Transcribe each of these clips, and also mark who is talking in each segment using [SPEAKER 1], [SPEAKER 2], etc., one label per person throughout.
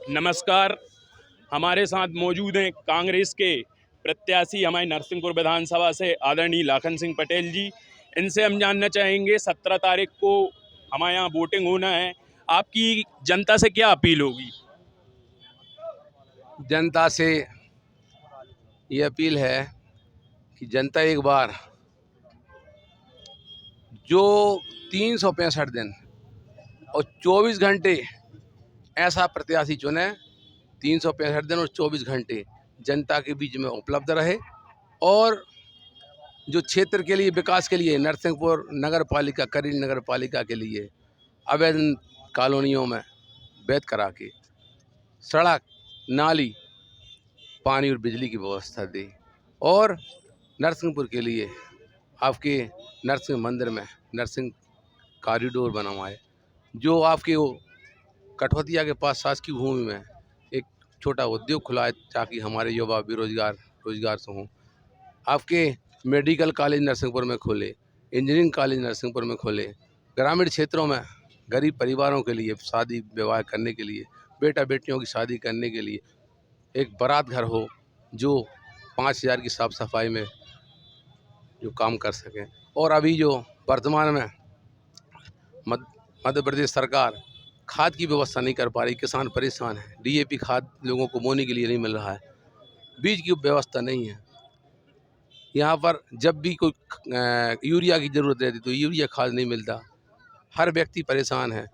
[SPEAKER 1] नमस्कार। हमारे साथ मौजूद हैं कांग्रेस के प्रत्याशी हमारे नरसिंहपुर विधानसभा से आदरणीय लाखन सिंह पटेल जी। इनसे हम जानना चाहेंगे 17 तारीख को हमारे यहाँ वोटिंग होना है, आपकी जनता से क्या अपील होगी?
[SPEAKER 2] जनता से ये अपील है कि जनता एक बार जो 365 दिन और 24 घंटे ऐसा प्रत्याशी चुने, 365 दिन और 24 घंटे जनता के बीच में उपलब्ध रहे और जो क्षेत्र के लिए विकास के लिए नरसिंहपुर नगर पालिका करीब नगर पालिका के लिए अवैध कॉलोनियों में वैध करा के सड़क, नाली, पानी और बिजली की व्यवस्था दे और नरसिंहपुर के लिए आपके नरसिंह मंदिर में नरसिंह कॉरिडोर बनवाए, जो आपके वो कठौतिया के पास शासकीय भूमि में एक छोटा उद्योग खुलाए ताकि हमारे युवा बेरोजगार रोजगार से हों। आपके मेडिकल कॉलेज नरसिंहपुर में खोले, इंजीनियरिंग कॉलेज नरसिंहपुर में खोले, ग्रामीण क्षेत्रों में गरीब परिवारों के लिए शादी विवाह करने के लिए, बेटा बेटियों की शादी करने के लिए एक बारात घर हो जो 5,000 की साफ सफाई में जो काम कर सकें। और अभी जो वर्तमान में मध्य प्रदेश सरकार खाद की व्यवस्था नहीं कर पा रही, किसान परेशान है। डीएपी खाद लोगों को बोने के लिए नहीं मिल रहा है, बीज की व्यवस्था नहीं है। यहाँ पर जब भी कोई यूरिया की ज़रूरत रहती तो यूरिया खाद नहीं मिलता। हर व्यक्ति परेशान है,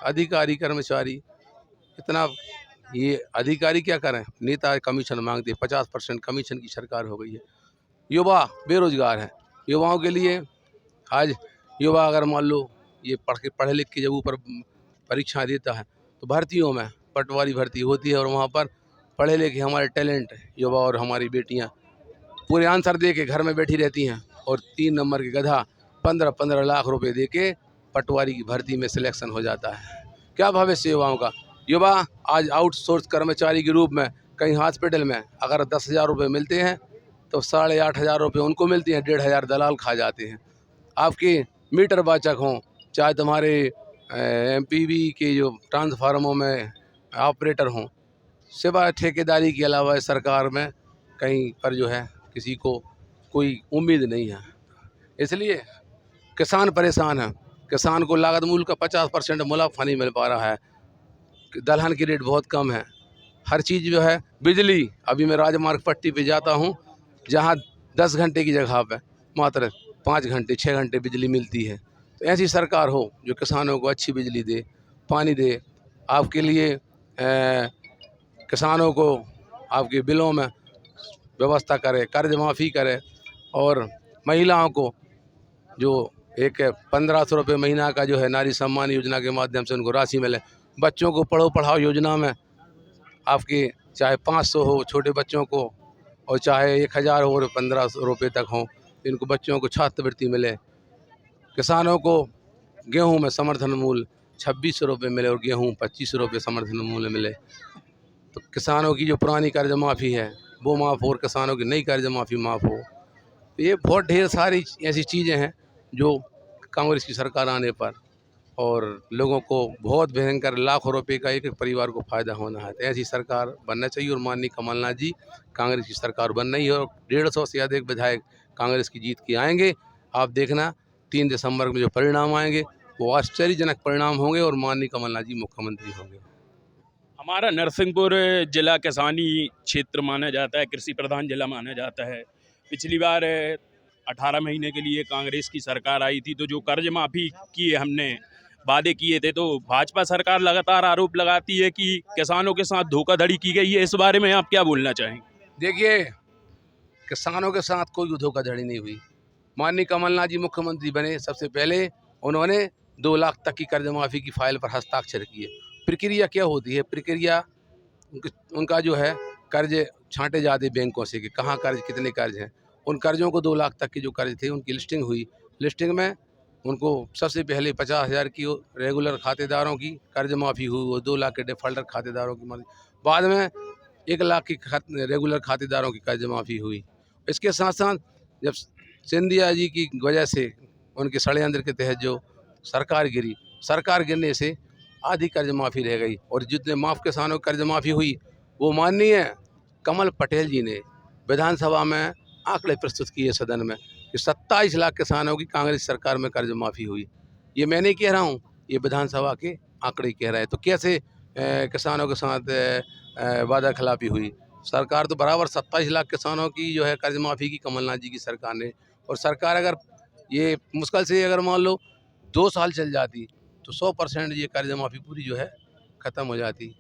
[SPEAKER 2] अधिकारी कर्मचारी इतना, ये अधिकारी क्या करें, नेता कमीशन मांगते, 50% कमीशन की सरकार हो गई है। युवा बेरोजगार हैं, युवाओं के लिए आज युवा अगर मान लो ये पढ़े लिख के जब ऊपर परीक्षा देता है तो भर्तियों में पटवारी भर्ती होती है और वहाँ पर पढ़े लिखे हमारे टैलेंट युवा और हमारी बेटियाँ पूरे आंसर दे के घर में बैठी रहती हैं और 3 नंबर के गधा 15-15 लाख रुपए दे के पटवारी की भर्ती में सिलेक्शन हो जाता है। क्या भविष्य युवाओं का? युवा आज आउटसोर्स कर्मचारी के रूप में कहीं हॉस्पिटल में अगर 10,000 रुपये मिलते हैं तो 8,500 रुपये उनको मिलती हैं, 1,500 दलाल खा जाते हैं। आपके मीटर वाचक हों, चाहे तुम्हारे एमपीवी के जो ट्रांसफार्मों में ऑपरेटर हों, सिवाय ठेकेदारी के अलावा सरकार में कहीं पर जो है किसी को कोई उम्मीद नहीं है। इसलिए किसान परेशान है, किसान को लागत मूल्य का 50% मुनाफा नहीं मिल पा रहा है, दलहन की रेट बहुत कम है, हर चीज़ जो है, बिजली अभी मैं राजमार्ग पट्टी पे जाता हूँ जहाँ 10 घंटे की जगह पे मात्र 5 घंटे 6 घंटे बिजली मिलती है। तो ऐसी सरकार हो जो किसानों को अच्छी बिजली दे, पानी दे, आपके लिए किसानों को आपके बिलों में व्यवस्था करे, कर्ज माफ़ी करे और महिलाओं को जो एक 1,500 रुपये महीना का जो है नारी सम्मान योजना के माध्यम से उनको राशि मिले। बच्चों को पढ़ो पढ़ाओ योजना में आपके चाहे 500 हो छोटे बच्चों को और चाहे 1,000 और 1,500 रुपये तक हों, इनको बच्चों को छात्रवृत्ति मिले। किसानों को गेहूं में समर्थन मूल्य 2600 रुपये मिले और गेहूं 2500 रुपये समर्थन मूल्य मिले। तो किसानों की जो पुरानी कर्ज माफ़ी है वो माफ़ हो और किसानों की नई कर्ज माफ़ी माफ़ हो। तो ये बहुत ढेर सारी ऐसी चीज़ें हैं जो कांग्रेस की सरकार आने पर और लोगों को बहुत भयंकर लाखों रुपए का एक एक परिवार को फ़ायदा होना है। तो ऐसी सरकार बनना चाहिए और माननीय कमलनाथ जी कांग्रेस की सरकार बन रही है और 150 से अधिक विधायक कांग्रेस की जीत के आएंगे। आप देखना 3 दिसंबर में जो परिणाम आएंगे वो आश्चर्यजनक परिणाम होंगे और माननीय कमलनाथ जी मुख्यमंत्री होंगे।
[SPEAKER 1] हमारा नरसिंहपुर जिला किसानी क्षेत्र माना जाता है, कृषि प्रधान जिला माना जाता है। पिछली बार 18 महीने के लिए कांग्रेस की सरकार आई थी तो जो कर्ज माफ़ी किए हमने वादे किए थे, तो भाजपा सरकार लगातार आरोप लगाती है कि किसानों के साथ धोखाधड़ी की गई है। इस बारे में आप क्या बोलना चाहेंगे?
[SPEAKER 2] देखिए, किसानों के साथ कोई धोखाधड़ी नहीं हुई। माननीय कमलनाथ जी मुख्यमंत्री बने सबसे पहले उन्होंने 2 लाख तक की कर्ज माफ़ी की फाइल पर हस्ताक्षर किए। प्रक्रिया क्या होती है? प्रक्रिया उनका जो है कर्ज छांटे जाते बैंकों से कि कहाँ कर्ज कितने कर्ज हैं। उन कर्जों को 2 लाख तक के जो कर्ज थे उनकी लिस्टिंग हुई। लिस्टिंग में उनको सबसे पहले 50,000 की रेगुलर खातेदारों की कर्ज माफ़ी हुई, वो 2 लाख के डिफॉल्टर खातेदारों की माफ़ी, बाद में 1 लाख की रेगुलर खातेदारों की कर्ज माफ़ी हुई। इसके साथ साथ जब सिंधिया जी की वजह से उनके षड्यंत्र के तहत जो सरकार गिरी, सरकार गिरने से आधी कर्ज माफ़ी रह गई, और जितने किसानों की कर्ज माफ़ी हुई वो माननीय कमल पटेल जी ने विधानसभा में आंकड़े प्रस्तुत किए सदन में कि 27 लाख किसानों की कांग्रेस सरकार में कर्ज माफ़ी हुई। ये मैं नहीं कह रहा हूँ, ये विधानसभा के आंकड़े कह रहे हैं। तो कैसे किसानों के साथ वादा खिलाफी हुई? सरकार तो बराबर 27 लाख किसानों की जो है कर्ज माफ़ी की कमलनाथ जी की सरकार ने। और सरकार अगर ये मुश्किल से अगर मान लो 2 साल चल जाती तो 100% ये कर्ज माफ़ी पूरी जो है ख़त्म हो जाती।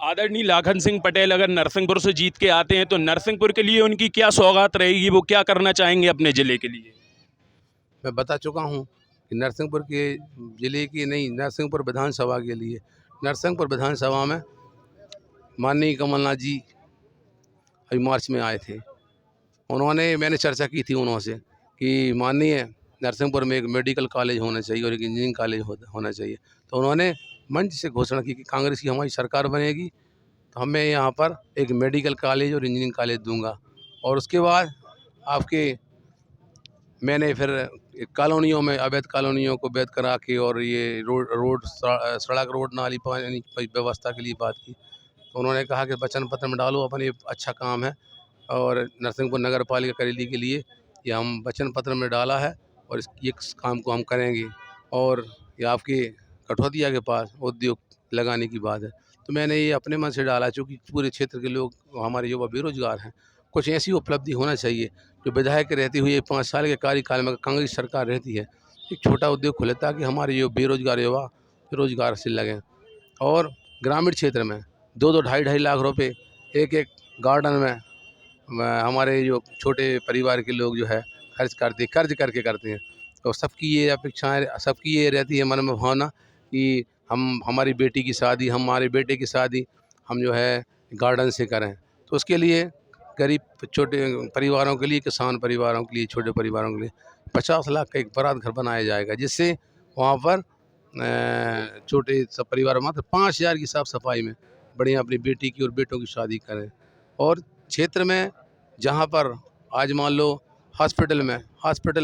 [SPEAKER 1] आदरणीय लाखन सिंह पटेल अगर नरसिंहपुर से जीत के आते हैं तो नरसिंहपुर के लिए उनकी क्या सौगात रहेगी, वो क्या करना चाहेंगे अपने ज़िले के लिए?
[SPEAKER 2] मैं बता चुका हूँ कि नरसिंहपुर के ज़िले की नहीं, नरसिंहपुर विधानसभा के लिए, नरसिंहपुर विधानसभा में माननीय कमलनाथ जी अभी मार्च में आए थे। उन्होंने, मैंने चर्चा की थी उन्होंने कि माननीय नरसिंहपुर में एक मेडिकल कॉलेज होना चाहिए और एक इंजीनियरिंग कॉलेज होना चाहिए। तो उन्होंने मंच से घोषणा की कि कांग्रेस की हमारी सरकार बनेगी तो हमें यहाँ पर एक मेडिकल कॉलेज और इंजीनियरिंग कॉलेज दूंगा। और उसके बाद आपके मैंने फिर कॉलोनियों में अवैध कॉलोनियों को वैध करा के और ये सड़क रोड नाली पानी की व्यवस्था के लिए बात की। तो उन्होंने कहा कि वचन पत्र में डालो, अपन ये अच्छा काम है और नरसिंहपुर नगर पालिका करेली के लिए ये हम वचन पत्र में डाला है और ये काम को हम करेंगे। और ये आपके कठौतिया के पास उद्योग लगाने की बात है। तो मैंने ये अपने मन से डाला, चूँकि पूरे क्षेत्र के लोग हमारे युवा बेरोजगार हैं, कुछ ऐसी उपलब्धि होना चाहिए जो विधायक रहते हुए 5 साल के कार्यकाल में कांग्रेस सरकार रहती है, एक छोटा उद्योग खुले ताकि हमारे जो बेरोजगार युवा रोजगार से लगें। और ग्रामीण क्षेत्र में 2-2 ढाई लाख रुपए एक गार्डन में हमारे जो छोटे परिवार के लोग जो है खर्च करते, कर्ज करके करते हैं। तो सबकी ये अपेक्षाएँ, सबकी ये रहती है मन में भावना कि हम हमारी बेटी की शादी, हमारे बेटे की शादी हम जो है गार्डन से करें। तो उसके लिए गरीब छोटे परिवारों के लिए, किसान परिवारों के लिए, छोटे परिवारों के लिए 50 लाख का एक बारात घर बनाया जाएगा, जिससे वहाँ पर छोटे सब परिवार मात्र 5,000 की साफ सफाई में बढ़िया अपनी बेटी की और बेटों की शादी करें। और क्षेत्र में जहाँ पर आज मान लो हॉस्पिटल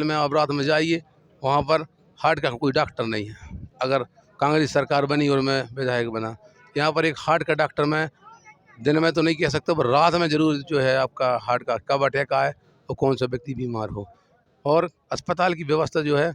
[SPEAKER 2] में आप रात में जाइए, वहाँ पर हार्ट का कोई डॉक्टर नहीं है। अगर कांग्रेस सरकार बनी और मैं विधायक बना, यहाँ पर एक हार्ट का डॉक्टर मैं दिन में तो नहीं कह सकता, पर रात में ज़रूर जो है आपका हार्ट का कब अटैक आए और कौन सा व्यक्ति बीमार हो। और अस्पताल की व्यवस्था जो है,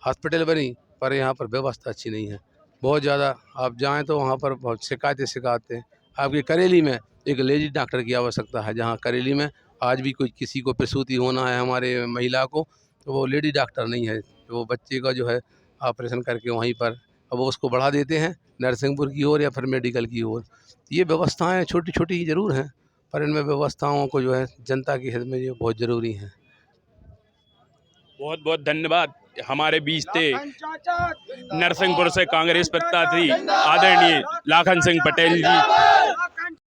[SPEAKER 2] हॉस्पिटल बनी पर यहाँ पर व्यवस्था अच्छी नहीं है। बहुत ज़्यादा आप जाएँ तो वहाँ पर बहुत शिकायतें। आपके करेली में एक लेडी डॉक्टर की आवश्यकता है, जहाँ करेली में आज भी कोई किसी को प्रसूति होना है हमारे महिला को, तो वो लेडी डॉक्टर नहीं है। तो वो बच्चे का जो है ऑपरेशन करके वहीं पर अब वो उसको बढ़ा देते हैं नरसिंहपुर की ओर या फिर मेडिकल की ओर। ये व्यवस्थाएँ छोटी-छोटी ही ज़रूर हैं, पर इनमें व्यवस्थाओं को जो है जनता के हित में ये बहुत ज़रूरी हैं।
[SPEAKER 1] बहुत बहुत धन्यवाद। हमारे बीच थे नरसिंहपुर से कांग्रेस प्रत्याशी आदरणीय लाखन सिंह पटेल जी।